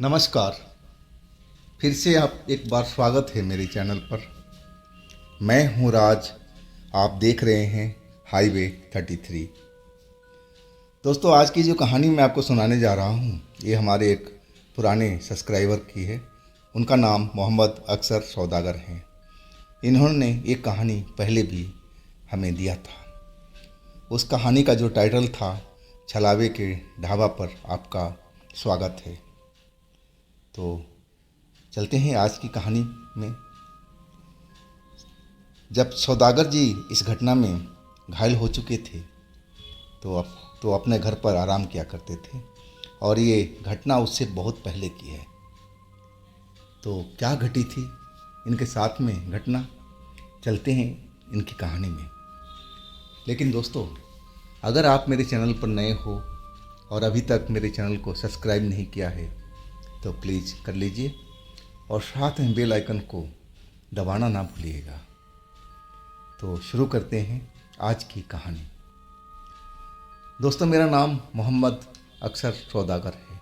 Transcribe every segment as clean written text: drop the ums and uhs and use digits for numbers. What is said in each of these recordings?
नमस्कार। फिर से आप एक बार स्वागत है मेरे चैनल पर। मैं हूं राज। आप देख रहे हैं हाईवे 33। दोस्तों, आज की जो कहानी मैं आपको सुनाने जा रहा हूं, ये हमारे एक पुराने सब्सक्राइबर की है। उनका नाम मोहम्मद अक्सर सौदागर हैं। इन्होंने एक कहानी पहले भी हमें दिया था। उस कहानी का जो टाइटल था, छलावे के ढाबा पर आपका स्वागत है। तो चलते हैं आज की कहानी में। जब सौदागर जी इस घटना में घायल हो चुके थे तो अपने घर पर आराम किया करते थे, और ये घटना उससे बहुत पहले की है। तो क्या घटी थी इनके साथ में घटना, चलते हैं इनकी कहानी में। लेकिन दोस्तों, अगर आप मेरे चैनल पर नए हो और अभी तक मेरे चैनल को सब्सक्राइब नहीं किया है तो प्लीज़ कर लीजिए, और साथ में बेल आइकन को दबाना ना भूलिएगा। तो शुरू करते हैं आज की कहानी। दोस्तों, मेरा नाम मोहम्मद अक्सर सौदागर है।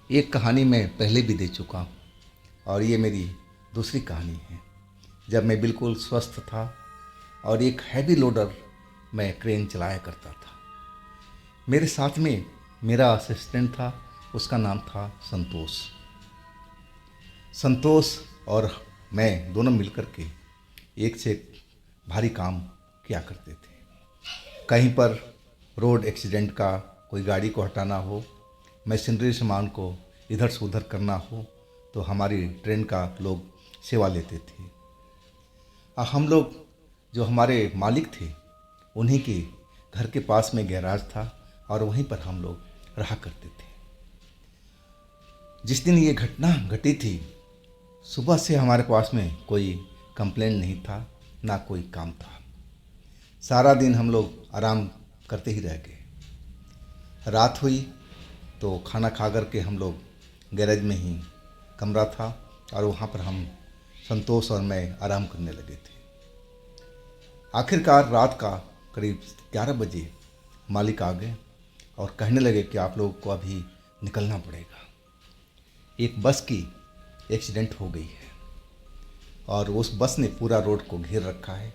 एक कहानी मैं पहले भी दे चुका हूँ, और ये मेरी दूसरी कहानी है। जब मैं बिल्कुल स्वस्थ था और एक हैवी लोडर मैं क्रेन चलाया करता था। मेरे साथ में मेरा असिस्टेंट था, उसका नाम था संतोष। संतोष और मैं दोनों मिलकर के एक से एक भारी काम किया करते थे। कहीं पर रोड एक्सीडेंट का कोई गाड़ी को हटाना हो, मशीनरी सामान को इधर से उधर करना हो, तो हमारी ट्रेन का लोग सेवा लेते थे। हम लोग, जो हमारे मालिक थे, उन्हीं के घर के पास में गैराज था, और वहीं पर हम लोग रहा करते थे। जिस दिन ये घटना घटी थी, सुबह से हमारे पास में कोई कंप्लेंट नहीं था, ना कोई काम था। सारा दिन हम लोग आराम करते ही रह गए। रात हुई तो खाना खा कर के हम लोग गैरेज में ही कमरा था, और वहाँ पर हम संतोष और मैं आराम करने लगे थे। आखिरकार रात का करीब 11 बजे मालिक आ गए और कहने लगे कि आप लोगों को अभी निकलना पड़ेगा। एक बस की एक्सीडेंट हो गई है, और उस बस ने पूरा रोड को घेर रखा है।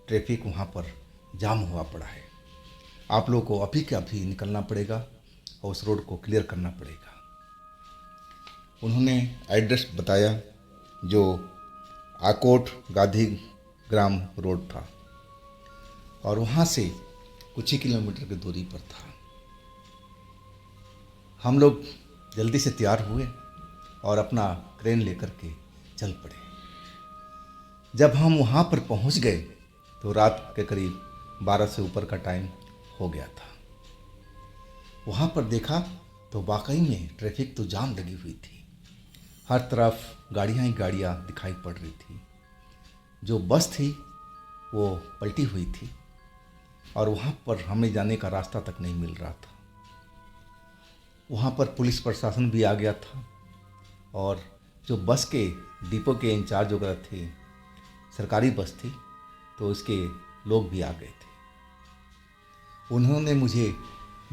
ट्रैफिक वहाँ पर जाम हुआ पड़ा है। आप लोगों को अभी के अभी निकलना पड़ेगा और उस रोड को क्लियर करना पड़ेगा। उन्होंने एड्रेस बताया, जो आकोट गांधी ग्राम रोड था, और वहाँ से कुछ ही किलोमीटर की दूरी पर था। हम लोग जल्दी से तैयार हुए और अपना क्रेन लेकर के चल पड़े। जब हम वहाँ पर पहुँच गए तो रात के करीब 12 से ऊपर का टाइम हो गया था। वहाँ पर देखा तो वाकई में ट्रैफिक तो जाम लगी हुई थी। हर तरफ गाड़ियाँ ही गाड़ियाँ दिखाई पड़ रही थी। जो बस थी वो पलटी हुई थी, और वहाँ पर हमें जाने का रास्ता तक नहीं मिल रहा था। वहाँ पर पुलिस प्रशासन भी आ गया था, और जो बस के डिपो के इंचार्ज वगैरह थे, सरकारी बस थी तो इसके लोग भी आ गए थे। उन्होंने मुझे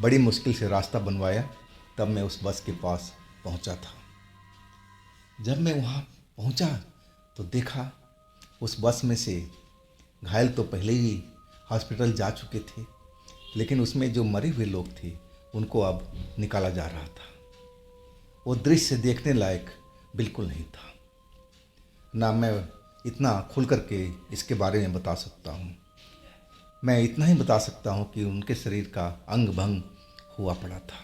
बड़ी मुश्किल से रास्ता बनवाया, तब मैं उस बस के पास पहुंचा था। जब मैं वहां पहुंचा तो देखा उस बस में से घायल तो पहले ही हॉस्पिटल जा चुके थे, लेकिन उसमें जो मरे हुए लोग थे उनको अब निकाला जा रहा था। वो दृश्य देखने लायक बिल्कुल नहीं था। ना मैं इतना खुल कर के इसके बारे में बता सकता हूँ। मैं इतना ही बता सकता हूँ कि उनके शरीर का अंग भंग हुआ पड़ा था।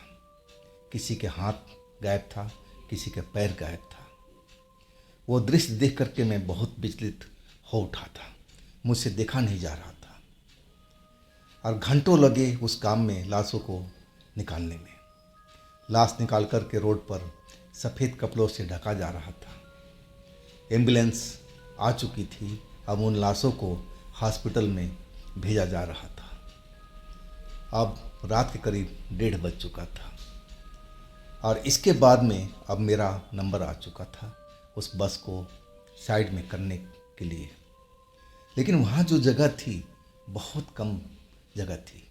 किसी के हाथ गायब था, किसी के पैर गायब था। वो दृश्य देख करके मैं बहुत विचलित हो उठा था। मुझसे देखा नहीं जा रहा था, और घंटों लगे उस काम में लाशों को निकालने में। लाश निकाल कर के रोड पर सफ़ेद कपड़ों से ढका जा रहा था। एम्बुलेंस आ चुकी थी। अब उन लाशों को हॉस्पिटल में भेजा जा रहा था। अब रात के करीब 1:30 बज चुका था, और इसके बाद में अब मेरा नंबर आ चुका था उस बस को साइड में करने के लिए। लेकिन वहाँ जो जगह थी, बहुत कम जगह थी।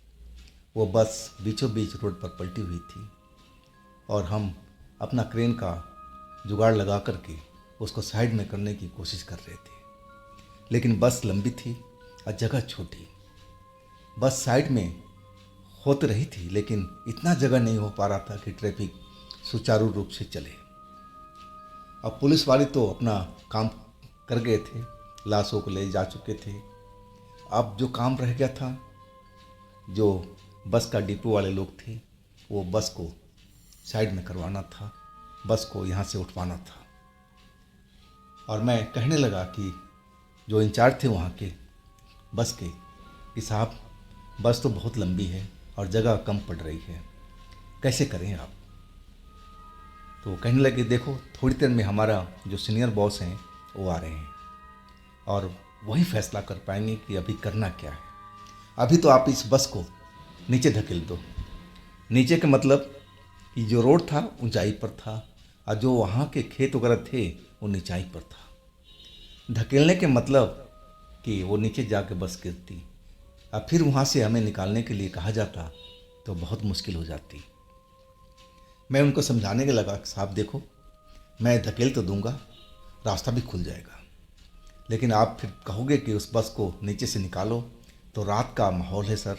वो बस बीचों बीच रोड पर पलटी हुई थी, और हम अपना क्रेन का जुगाड़ लगा करके उसको साइड में करने की कोशिश कर रहे थे, लेकिन बस लंबी थी और जगह छोटी। बस साइड में होत रही थी, लेकिन इतना जगह नहीं हो पा रहा था कि ट्रैफिक सुचारू रूप से चले। अब पुलिस वाले तो अपना काम कर गए थे, लाशों को ले जा चुके थे। अब जो काम रह गया था, जो बस का डिपो वाले लोग थे, वो बस को साइड में करवाना था, बस को यहाँ से उठवाना था। और मैं कहने लगा कि जो इंचार्ज थे वहाँ के बस के, कि साहब बस तो बहुत लंबी है और जगह कम पड़ रही है, कैसे करें आप। तो कहने लगे देखो थोड़ी देर में हमारा जो सीनियर बॉस हैं वो आ रहे हैं और वही फैसला कर पाएंगे कि अभी करना क्या है। अभी तो आप इस बस को नीचे धकेल दो। नीचे का मतलब कि जो रोड था ऊंचाई पर था और जो वहाँ के खेत वगैरह थे वो नीचाई पर था। धकेलने के मतलब कि वो नीचे जाके बस गिरती और फिर वहाँ से हमें निकालने के लिए कहा जाता तो बहुत मुश्किल हो जाती। मैं उनको समझाने के लगा कि साहब देखो मैं धकेल तो दूंगा, रास्ता भी खुल जाएगा, लेकिन आप फिर कहोगे कि उस बस को नीचे से निकालो तो रात का माहौल है सर,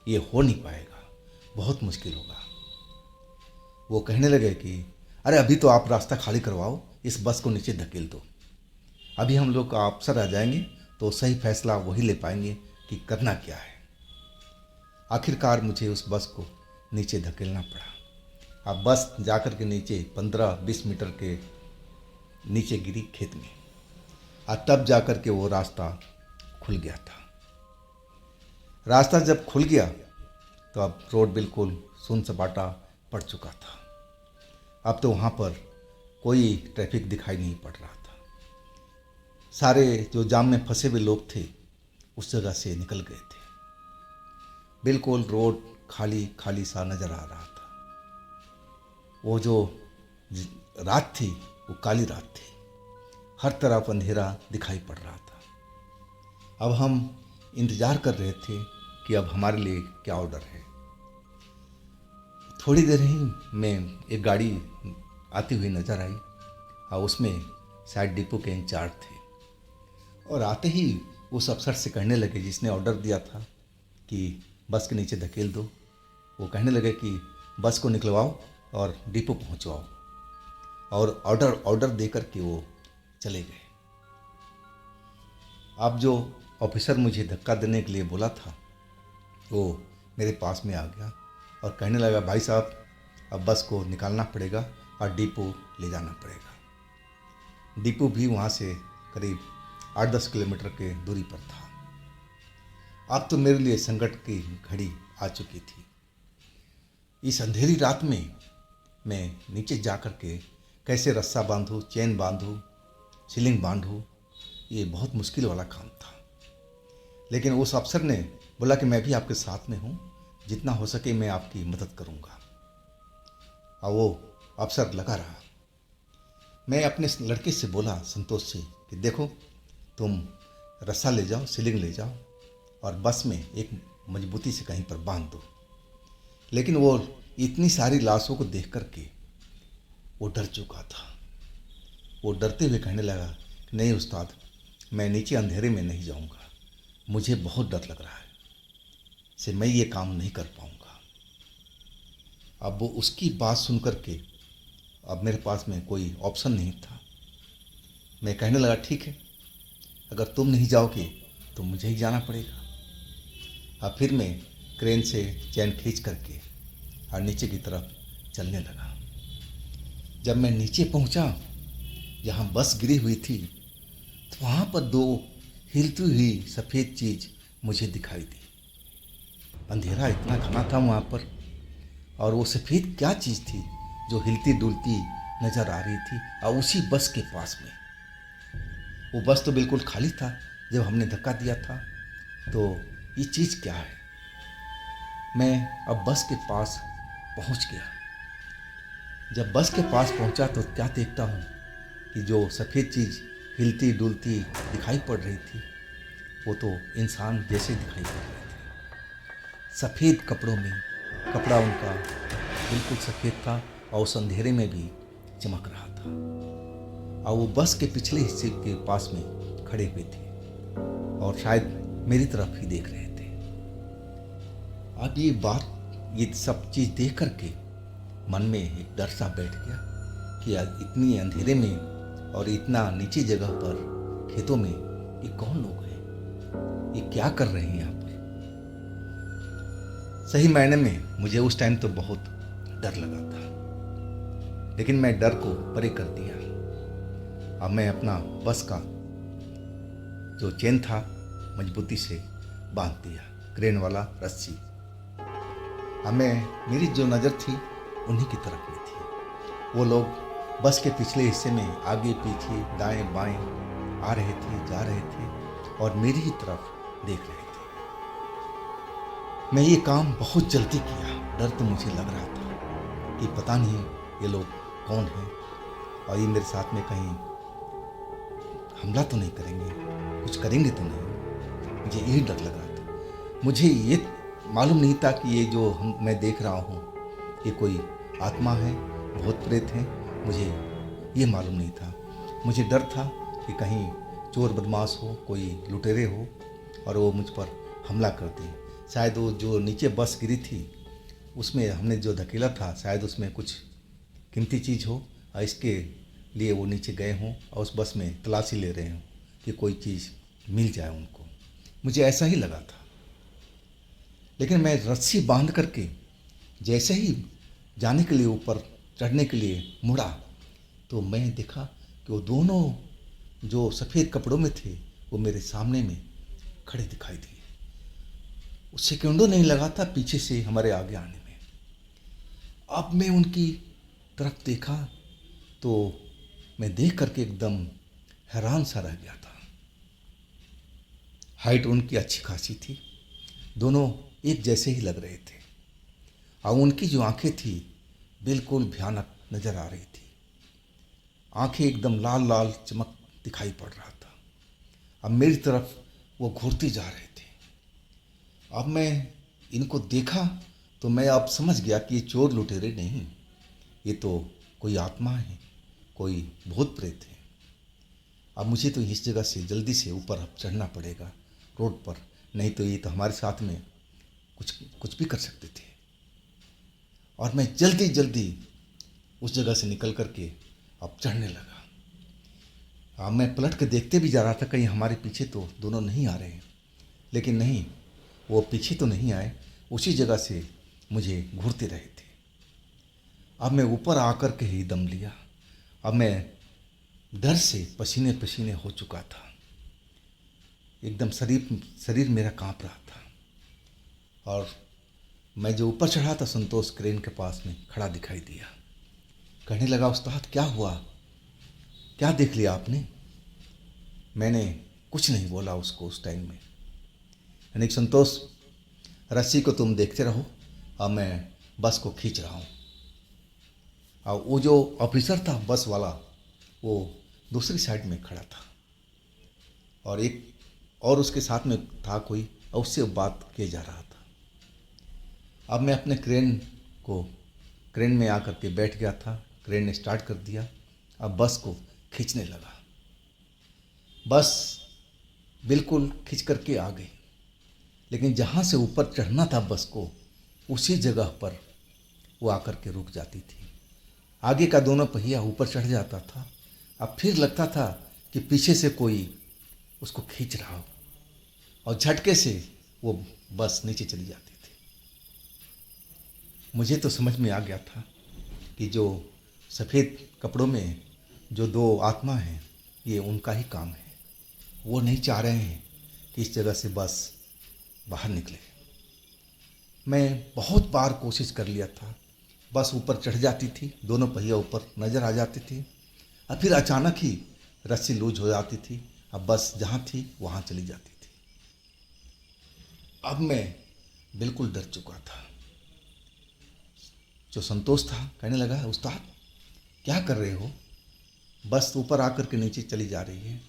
ये हो नहीं पाएगा, बहुत मुश्किल होगा। वो कहने लगे कि अरे अभी तो आप रास्ता खाली करवाओ, इस बस को नीचे धकेल दो, अभी हम लोग का अफसर आ जाएंगे तो सही फैसला वही ले पाएंगे कि करना क्या है। आखिरकार मुझे उस बस को नीचे धकेलना पड़ा। अब बस जाकर के नीचे 15-20 मीटर के नीचे गिरी खेत में और तब जाकर के वो रास्ता खुल गया था। रास्ता जब खुल गया तो अब रोड बिल्कुल सुन सपाटा पड़ चुका था। अब तो वहाँ पर कोई ट्रैफिक दिखाई नहीं पड़ रहा था। सारे जो जाम में फंसे हुए लोग थे उस जगह से निकल गए थे। बिल्कुल रोड खाली खाली सा नज़र आ रहा था। वो जो रात थी वो काली रात थी, हर तरफ अंधेरा दिखाई पड़ रहा था। अब हम इंतज़ार कर रहे थे कि अब हमारे लिए क्या ऑर्डर है। थोड़ी देर ही में एक गाड़ी आती हुई नज़र आई और उसमें शायद डिपो के इंचार्ज थे और आते ही उस अफसर से कहने लगे जिसने ऑर्डर दिया था कि बस के नीचे धकेल दो, वो कहने लगे कि बस को निकलवाओ और डिपो पहुंचवाओ, और ऑर्डर देकर के वो चले गए। अब जो ऑफिसर मुझे धक्का देने के लिए बोला था वो मेरे पास में आ गया और कहने लगा भाई साहब अब बस को निकालना पड़ेगा और डिपो ले जाना पड़ेगा। डिपो भी वहाँ से करीब 8-10 किलोमीटर के दूरी पर था। अब तो मेरे लिए संकट की घड़ी आ चुकी थी। इस अंधेरी रात में मैं नीचे जा कर के कैसे रस्सा बांधूँ, चैन बांधूँ, सीलिंग बांधूँ, ये बहुत मुश्किल वाला काम था। लेकिन उस अफसर ने बोला कि मैं भी आपके साथ में हूँ, जितना हो सके मैं आपकी मदद करूँगा। और वो अफसर लगा रहा। मैं अपने लड़के से बोला संतोष से कि देखो तुम रस्सा ले जाओ, सीलिंग ले जाओ और बस में एक मजबूती से कहीं पर बांध दो। लेकिन वो इतनी सारी लाशों को देख कर के वो डर चुका था। वो डरते हुए कहने लगा कि नहीं उस्ताद, मैं नीचे अंधेरे में नहीं जाऊंगा, मुझे बहुत डर लग रहा है से मैं ये काम नहीं कर पाऊंगा। अब वो उसकी बात सुन कर के अब मेरे पास में कोई ऑप्शन नहीं था। मैं कहने लगा ठीक है, अगर तुम नहीं जाओगे तो मुझे ही जाना पड़ेगा। अब फिर मैं क्रेन से चैन खींच करके और नीचे की तरफ चलने लगा। जब मैं नीचे पहुंचा जहां बस गिरी हुई थी तो वहां पर दो हिलती हुई सफ़ेद चीज़ मुझे दिखाई दी। अंधेरा इतना घना था वहाँ पर, और वो सफ़ेद क्या चीज़ थी जो हिलती डुलती नज़र आ रही थी और उसी बस के पास में। वो बस तो बिल्कुल खाली था जब हमने धक्का दिया था। तो ये चीज़ क्या है? मैं अब बस के पास पहुँच गया। जब बस के पास पहुँचा तो क्या देखता हूँ कि जो सफ़ेद चीज़ हिलती डुलती दिखाई पड़ रही थी वो तो इंसान जैसे दिखाई पड़ रहे थे, सफ़ेद कपड़ों में। कपड़ा उनका बिल्कुल सफ़ेद था और उस अंधेरे में भी चमक रहा था। और वो बस के पिछले हिस्से के पास में खड़े हुए थे और शायद मेरी तरफ ही देख रहे थे। अब ये सब चीज़ देख करके मन में एक डर सा बैठ गया कि आज इतनी अंधेरे में और इतना नीची जगह पर खेतों में ये कौन लोग हैं, ये क्या कर रहे हैं यहाँ पर। सही मायने में मुझे उस टाइम तो बहुत डर लगा था, लेकिन मैं डर को परे कर दिया। अब मैं अपना बस का जो चेन था मजबूती से बांध दिया, क्रेन वाला रस्सी। अब मेरी जो नज़र थी उन्हीं की तरफ में थी। वो लोग बस के पिछले हिस्से में आगे पीछे दाएं बाएं आ रहे थे, जा रहे थे और मेरी ही तरफ देख रहे थे। मैं ये काम बहुत जल्दी किया। डर तो मुझे लग रहा था कि पता नहीं ये लोग कौन हैं और ये मेरे साथ में कहीं हमला तो नहीं करेंगे, कुछ करेंगे तो नहीं। मुझे यही डर लग रहा था। मुझे ये मालूम नहीं था कि ये जो मैं देख रहा हूँ ये कोई आत्मा है, भूत प्रेत हैं। मुझे ये मालूम नहीं था। मुझे डर था कि कहीं चोर बदमाश हो, कोई लुटेरे हो और वो मुझ पर हमला कर दें। शायद वो जो नीचे बस गिरी थी उसमें हमने जो धकेला था, शायद उसमें कुछ कीमती चीज़ हो और इसके लिए वो नीचे गए हों और उस बस में तलाशी ले रहे हों कि कोई चीज़ मिल जाए उनको। मुझे ऐसा ही लगा था। लेकिन मैं रस्सी बांध करके जैसे ही जाने के लिए ऊपर चढ़ने के लिए मुड़ा तो मैं देखा कि वो दोनों जो सफ़ेद कपड़ों में थे वो मेरे सामने में खड़े दिखाई दिए। उस सेकंडों नहीं लगा था पीछे से हमारे आगे आने में। अब मैं उनकी तरफ देखा तो मैं देख करके एकदम हैरान सा रह गया था। हाइट उनकी अच्छी खासी थी, दोनों एक जैसे ही लग रहे थे और उनकी जो आंखें थी बिल्कुल भयानक नज़र आ रही थी। आंखें एकदम लाल लाल चमक दिखाई पड़ रहा था। अब मेरी तरफ वो घूरते जा रहे थे। अब मैं इनको देखा तो मैं अब समझ गया कि ये चोर लुटेरे नहीं, ये तो कोई आत्मा है, कोई भूत प्रेत है। अब मुझे तो इस जगह से जल्दी से ऊपर अब चढ़ना पड़ेगा रोड पर, नहीं तो ये तो हमारे साथ में कुछ भी कर सकते थे। और मैं जल्दी जल्दी उस जगह से निकल करके अब चढ़ने लगा। अब मैं पलट के देखते भी जा रहा था कहीं हमारे पीछे तो दोनों नहीं आ रहे हैं, लेकिन नहीं, वो पीछे तो नहीं आए, उसी जगह से मुझे घूरते रहे थे। अब मैं ऊपर आकर के ही दम लिया। अब मैं डर से पसीने पसीने हो चुका था, एकदम शरीर मेरा कांप रहा था। और मैं जो ऊपर चढ़ा था संतोष क्रेन के पास में खड़ा दिखाई दिया। कहने लगा, उस्ताद क्या हुआ, क्या देख लिया आपने? मैंने कुछ नहीं बोला उसको उस टाइम में। यानी संतोष, रस्सी को तुम देखते रहो, अब मैं बस को खींच रहा हूँ। और वो जो ऑफिसर था बस वाला वो दूसरी साइड में खड़ा था और एक और उसके साथ में था कोई, और उससे बात किए जा रहा था। अब मैं अपने क्रेन में आकर के बैठ गया था। क्रेन ने स्टार्ट कर दिया। अब बस को खींचने लगा। बस बिल्कुल खींच करके आ गई, लेकिन जहाँ से ऊपर चढ़ना था बस को, उसी जगह पर वो आकर के रुक जाती थी। आगे का दोनों पहिया ऊपर चढ़ जाता था। अब फिर लगता था कि पीछे से कोई उसको खींच रहा हो और झटके से वो बस नीचे चली जाती थी। मुझे तो समझ में आ गया था कि जो सफ़ेद कपड़ों में जो दो आत्मा हैं ये उनका ही काम है। वो नहीं चाह रहे हैं कि इस जगह से बस बाहर निकले। मैं बहुत बार कोशिश कर लिया था, बस ऊपर चढ़ जाती थी, दोनों पहिया ऊपर नज़र आ जाते थे और फिर अचानक ही रस्सी लूज हो जाती थी। अब बस जहाँ थी वहाँ चली जाती थी। अब मैं बिल्कुल डर चुका था। जो संतोष था कहने लगा, उस्ताद क्या कर रहे हो, बस ऊपर आकर के नीचे चली जा रही है,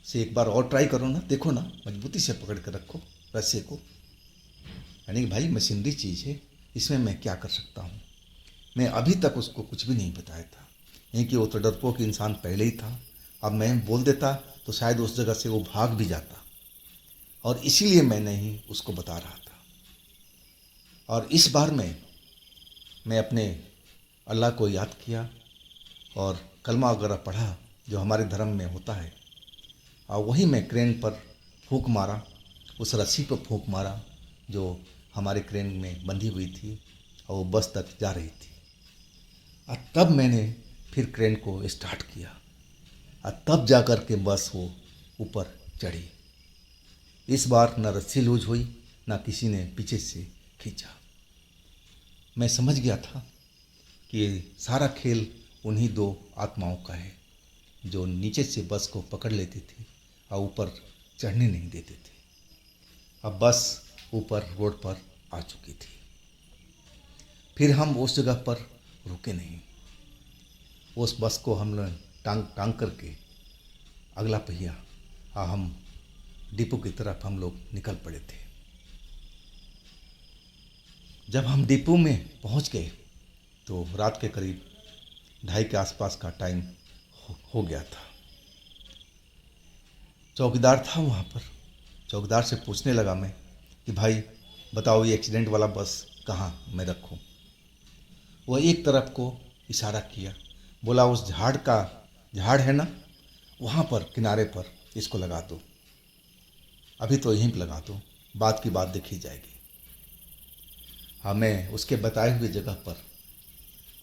से एक बार और ट्राई करो ना, देखो ना, मजबूती से पकड़ कर रखो रस्से को। यानी कि भाई मशीनरी चीज़ है, इसमें मैं क्या कर सकता हूँ। मैं अभी तक उसको कुछ भी नहीं बताया था, नहीं कि वो तो डरपोक इंसान पहले ही था। अब मैं बोल देता तो शायद उस जगह से वो भाग भी जाता, और इसीलिए मैं नहीं उसको बता रहा था। और इस बार मैं अपने अल्लाह को याद किया और कलमा वगैरह पढ़ा जो हमारे धर्म में होता है, और वही मैं क्रेन पर फूंक मारा, उस रस्सी पर फूंक मारा जो हमारे क्रेन में बंधी हुई थी और वो बस तक जा रही थी। और तब मैंने फिर क्रेन को स्टार्ट किया, और तब जा कर के बस वो ऊपर चढ़ी। इस बार न रस्सी लूज हुई, न किसी ने पीछे से खींचा। मैं समझ गया था कि ये सारा खेल उन्हीं दो आत्माओं का है जो नीचे से बस को पकड़ लेती थी और ऊपर चढ़ने नहीं देते थे। अब बस ऊपर रोड पर आ चुकी थी। फिर हम उस जगह पर रुके नहीं। उस बस को हमने टांग टांग करके अगला पहिया और हम डिपो की तरफ हम लोग निकल पड़े थे। जब हम डिपो में पहुंच गए तो रात के करीब 2:30 के आसपास का टाइम हो गया था। चौकीदार था वहाँ पर। चौकीदार से पूछने लगा मैं कि भाई बताओ ये एक्सीडेंट वाला बस कहाँ मैं रखूँ। वह एक तरफ को इशारा किया, बोला उस झाड़ है ना, वहाँ पर किनारे पर इसको लगा दो, अभी तो यहीं पर लगा दो, बात की बात देखी जाएगी। हाँ, मैं उसके बताए हुए जगह पर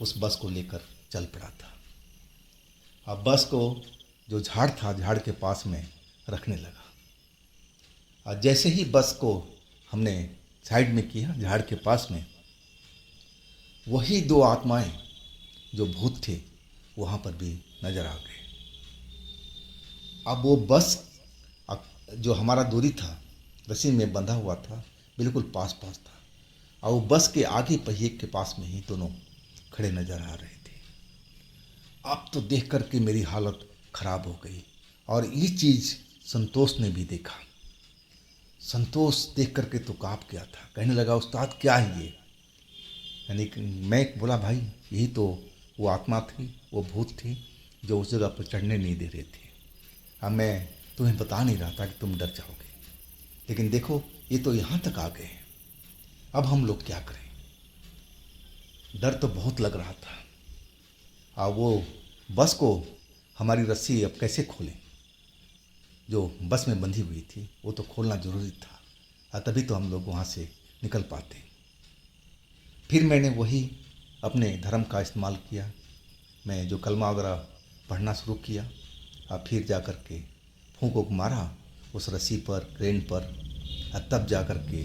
उस बस को लेकर चल पड़ा था। अब बस को जो झाड़ था, झाड़ के पास में रखने लगा। और जैसे ही बस को हमने साइड में किया झाड़ के पास में, वही दो आत्माएं जो भूत थे वहाँ पर भी नजर आ गए। अब वो बस जो हमारा दूरी था, रस्सी में बंधा हुआ था, बिल्कुल पास पास था, और वो बस के आगे पहिए के पास में ही दोनों खड़े नजर आ रहे थे। अब तो देख कर के मेरी हालत खराब हो गई, और ये चीज़ संतोष ने भी देखा। संतोष देख कर के तो काँप गया था, कहने लगा उस्ताद क्या है ये। यानी कि मैं बोला भाई यही तो वो आत्मा थी, वो भूत थी जो उस जगह पर चढ़ने नहीं दे रहे थे। अब मैं तुम्हें बता नहीं रहा था कि तुम डर जाओगे, लेकिन देखो ये तो यहाँ तक आ गए हैं, अब हम लोग क्या करें। डर तो बहुत लग रहा था। वो बस को हमारी रस्सी अब कैसे खोलें, जो बस में बंधी हुई थी वो तो खोलना ज़रूरी था, और तभी तो हम लोग वहाँ से निकल पाते। फिर मैंने वही अपने धर्म का इस्तेमाल किया। मैं जो कलमा वगैरह पढ़ना शुरू किया, और फिर जा कर के फूंक वूंक मारा उस रस्सी पर, क्रेन पर, और तब जा कर के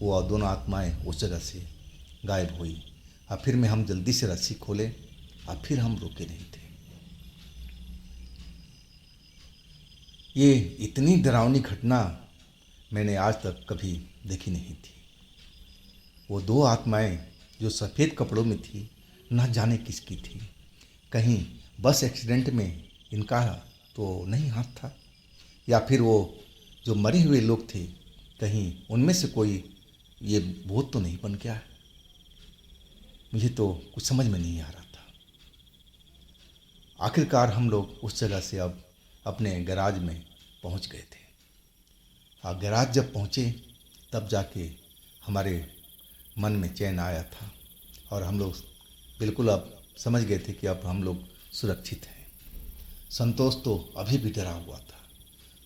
वो दोनों आत्माएं उस जगह से गायब हुई। और फिर हम जल्दी से रस्सी खोले, और फिर हम रुके नहीं थे। ये इतनी डरावनी घटना मैंने आज तक कभी देखी नहीं थी। वो दो आत्माएं जो सफ़ेद कपड़ों में थी, न जाने किसकी थी। कहीं बस एक्सीडेंट में इनका तो नहीं हाथ था, या फिर वो जो मरे हुए लोग थे कहीं उनमें से कोई ये भूत तो नहीं बन गया। मुझे तो कुछ समझ में नहीं आ रहा था। आखिरकार हम लोग उस जगह से अब अपने गैराज में पहुंच गए थे। और गैराज जब पहुंचे तब जाके हमारे मन में चैन आया था, और हम लोग बिल्कुल अब समझ गए थे कि अब हम लोग सुरक्षित हैं। संतोष तो अभी भी डरा हुआ था,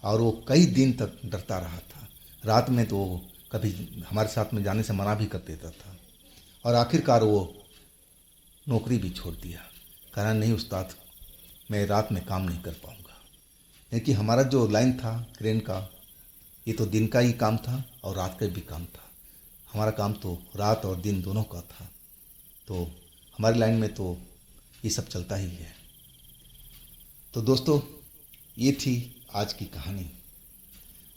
और वो कई दिन तक डरता रहा था। रात में तो वो कभी हमारे साथ में जाने से मना भी कर देता था, और आखिरकार वो नौकरी भी छोड़ दिया। कहा नहीं उस्ताद, मैं रात में काम नहीं कर पाऊँगा। क्योंकि हमारा जो लाइन था क्रेन का, ये तो दिन का ही काम था और रात का भी काम था। हमारा काम तो रात और दिन दोनों का था, तो हमारी लाइन में तो ये सब चलता ही है। तो दोस्तों, ये थी आज की कहानी।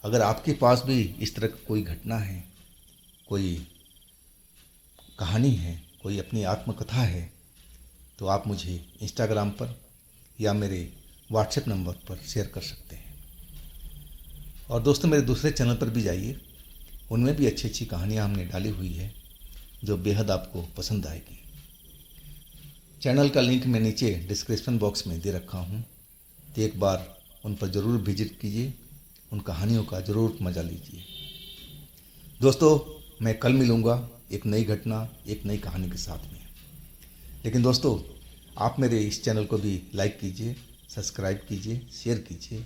अगर आपके पास भी इस तरह की कोई घटना है, कोई कहानी है, कोई अपनी आत्मकथा है, तो आप मुझे इंस्टाग्राम पर या मेरे व्हाट्सएप नंबर पर शेयर कर सकते हैं। और दोस्तों, मेरे दूसरे चैनल पर भी जाइए, उनमें भी अच्छी अच्छी कहानियाँ हमने डाली हुई है जो बेहद आपको पसंद आएगी। चैनल का लिंक मैं नीचे डिस्क्रिप्शन बॉक्स में दे रखा हूँ, तो एक बार उन पर ज़रूर विजिट कीजिए, उन कहानियों का ज़रूर मज़ा लीजिए। दोस्तों, मैं कल मिलूँगा एक नई घटना, एक नई कहानी के साथ में। लेकिन दोस्तों, आप मेरे इस चैनल को भी लाइक कीजिए, सब्सक्राइब कीजिए, शेयर कीजिए।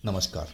नमस्कार।